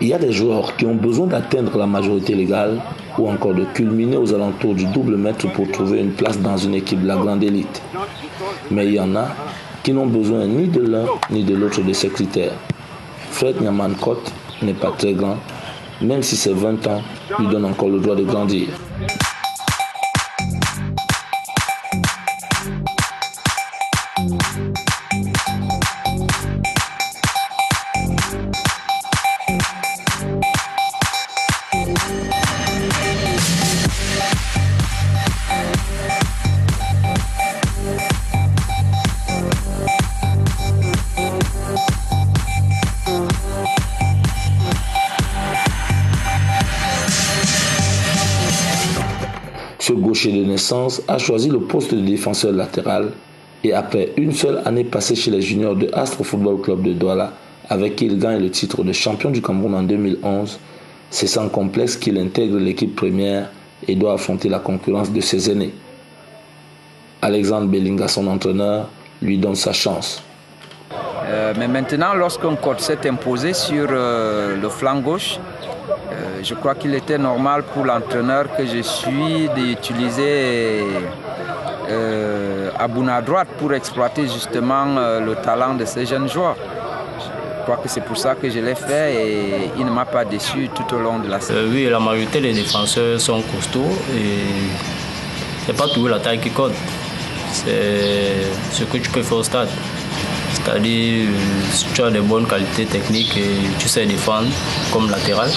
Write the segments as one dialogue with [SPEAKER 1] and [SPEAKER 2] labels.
[SPEAKER 1] Il y a des joueurs qui ont besoin d'atteindre la majorité légale ou encore de culminer aux alentours du double mètre pour trouver une place dans une équipe de la grande élite. Mais il y en a qui n'ont besoin ni de l'un ni de l'autre de ces critères. Fred Nyaman-Kot n'est pas très grand, même si ses 20 ans lui donnent encore le droit de grandir. Ce gaucher de naissance a choisi le poste de défenseur latéral et après une seule année passée chez les juniors de Astre Football Club de Douala, avec qui il gagne le titre de champion du Cameroun en 2011, c'est sans complexe qu'il intègre l'équipe première et doit affronter la concurrence de ses aînés. Alexandre Bellinga, son entraîneur, lui donne sa chance.
[SPEAKER 2] Mais maintenant, lorsqu'un coach s'est imposé sur le flanc gauche, je crois qu'il était normal pour l'entraîneur que je suis d'utiliser Abouna à droite pour exploiter justement le talent de ces jeunes joueurs. Je crois que c'est pour ça que je l'ai fait et il ne m'a pas déçu tout au long de la saison.
[SPEAKER 3] Oui, la majorité des défenseurs sont costauds et c'est pas toujours la taille qui compte. C'est ce que tu peux faire au stade. C'est-à-dire, si tu as des bonnes qualités techniques et tu sais défendre comme latéral.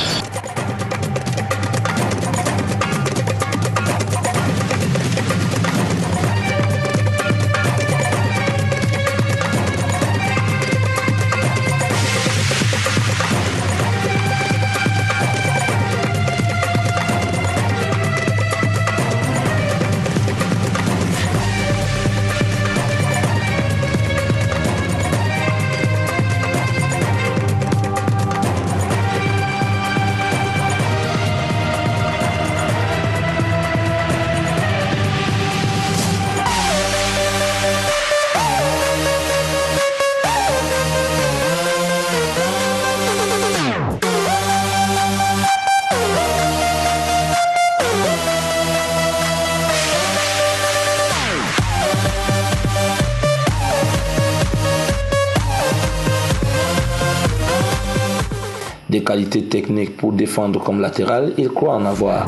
[SPEAKER 1] Des qualités techniques pour défendre comme latéral, il croit en avoir.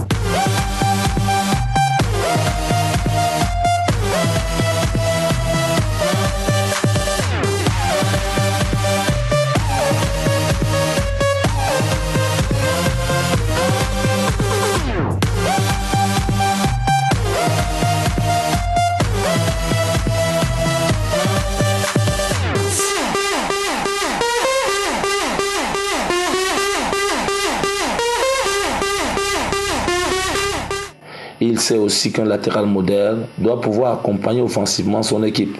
[SPEAKER 1] Il sait aussi qu'un latéral moderne doit pouvoir accompagner offensivement son équipe.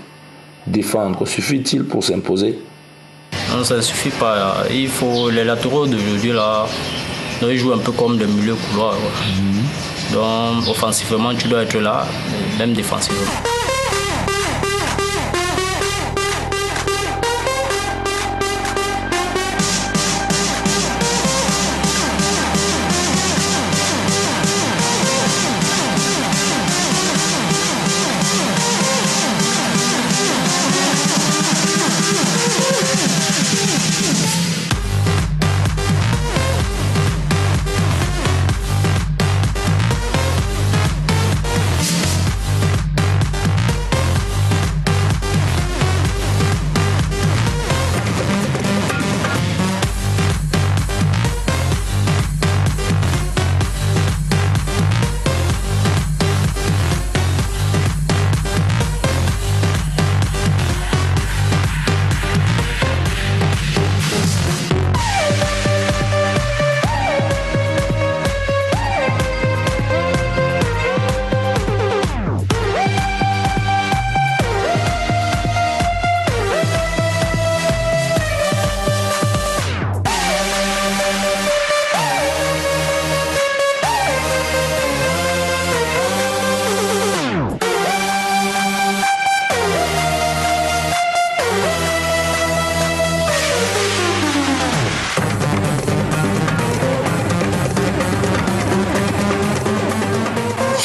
[SPEAKER 1] Défendre suffit-il pour s'imposer?
[SPEAKER 3] Non, ça ne suffit pas. Il faut les latéraux d'aujourd'hui là, ils jouent un peu comme des milieux couloirs. Donc offensivement, tu dois être là, même défensivement.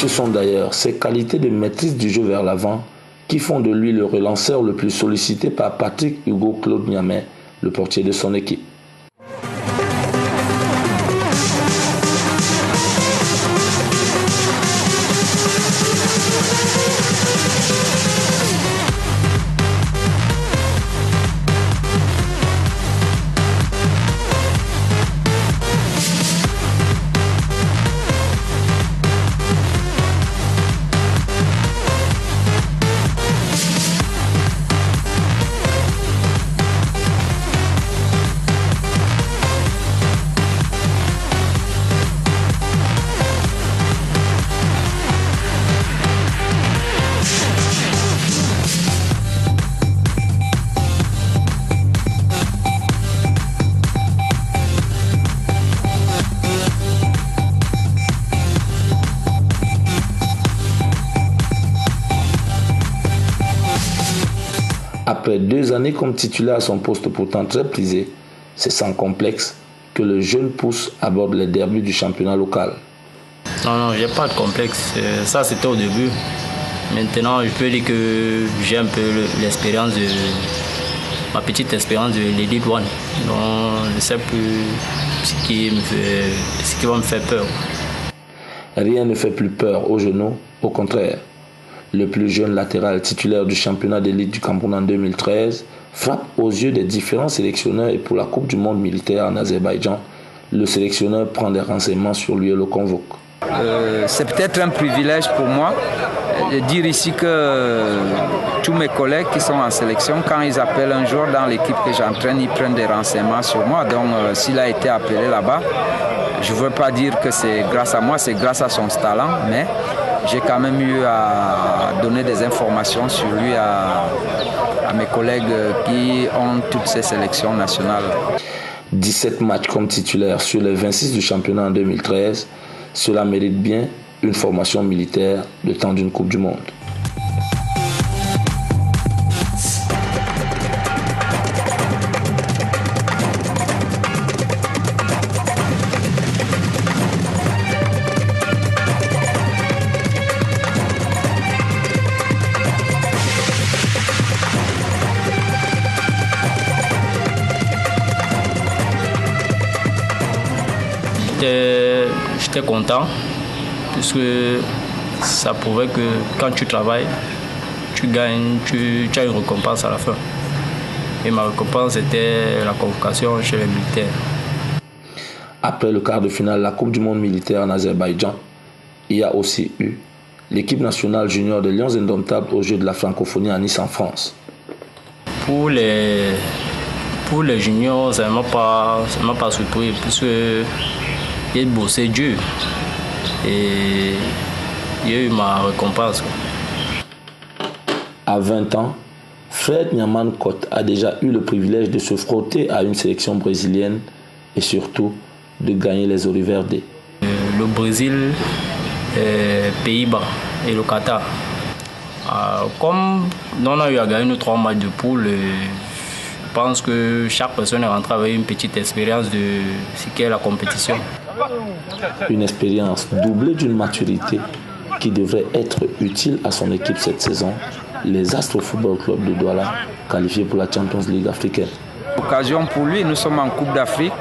[SPEAKER 1] Ce sont d'ailleurs ses qualités de maîtrise du jeu vers l'avant qui font de lui le relanceur le plus sollicité par Patrick Hugo Claude Niamey, le portier de son équipe. Après 2 années comme titulaire à son poste pourtant très prisé, c'est sans complexe que le jeune pousse aborde les derbys du championnat local.
[SPEAKER 3] Non, j'ai pas de complexe. Ça, c'était au début. Maintenant, je peux dire que j'ai un peu l'expérience ma petite expérience de l'Elite One. Donc, je ne sais plus ce qui va me faire peur.
[SPEAKER 1] Rien ne fait plus peur aux genoux, au contraire. Le plus jeune latéral titulaire du championnat d'élite du Cameroun en 2013 frappe aux yeux des différents sélectionneurs et pour la Coupe du monde militaire en Azerbaïdjan, le sélectionneur prend des renseignements sur lui et le convoque.
[SPEAKER 2] C'est peut-être un privilège pour moi de dire ici que tous mes collègues qui sont en sélection, quand ils appellent un joueur dans l'équipe que j'entraîne, ils prennent des renseignements sur moi. Donc s'il a été appelé là-bas, je ne veux pas dire que c'est grâce à moi, c'est grâce à son talent, mais j'ai quand même eu à donner des informations sur lui à mes collègues qui ont toutes ces sélections nationales.
[SPEAKER 1] 17 matchs comme titulaire sur les 26 du championnat en 2013, cela mérite bien une formation militaire le temps d'une Coupe du Monde.
[SPEAKER 3] J'étais content puisque ça prouvait que quand tu travailles, tu gagnes, tu as une récompense à la fin. Et ma récompense était la convocation chez les militaires.
[SPEAKER 1] Après le quart de finale de la Coupe du monde militaire en Azerbaïdjan, il y a aussi eu l'équipe nationale junior des Lions Indomptables aux Jeux de la francophonie à Nice en France.
[SPEAKER 3] Pour les juniors, ça ne m'a pas surpris puisque j'ai bossé dur et j'ai eu ma récompense.
[SPEAKER 1] À 20 ans, Fred Nyaman Cote a déjà eu le privilège de se frotter à une sélection brésilienne et surtout de gagner les Oliverdés.
[SPEAKER 3] Le Brésil, Pays-Bas et le Qatar. Comme on a eu à gagner nos 3 matchs de poule, je pense que chaque personne est rentrée avec une petite expérience de ce qu'est la compétition.
[SPEAKER 1] Une expérience doublée d'une maturité qui devrait être utile à son équipe cette saison, les Astres Football Club de Douala, qualifiés pour la Champions League africaine.
[SPEAKER 2] L'occasion pour lui, nous sommes en Coupe d'Afrique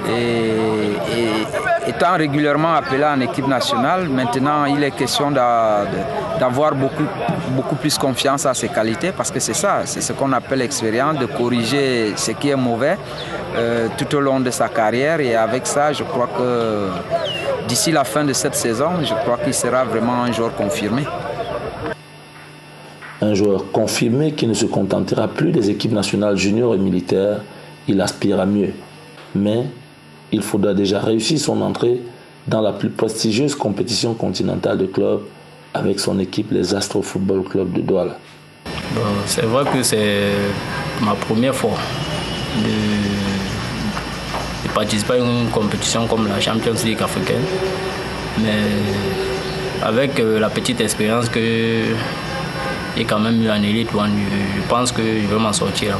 [SPEAKER 2] et étant régulièrement appelé en équipe nationale, maintenant il est question d'avoir beaucoup plus confiance à ses qualités parce que c'est ça, c'est ce qu'on appelle l'expérience, de corriger ce qui est mauvais tout au long de sa carrière et avec ça je crois que d'ici la fin de cette saison, je crois qu'il sera vraiment un joueur confirmé.
[SPEAKER 1] Un joueur confirmé qui ne se contentera plus des équipes nationales juniors et militaires, il aspire à mieux. Mais il faudra déjà réussir son entrée dans la plus prestigieuse compétition continentale de clubs avec son équipe, les Astres Football Club de Douala.
[SPEAKER 3] Bon, c'est vrai que c'est ma première fois de participer à une compétition comme la Champions League africaine. Mais avec la petite expérience que j'ai quand même eu en Elite One, je pense que je vais m'en sortir.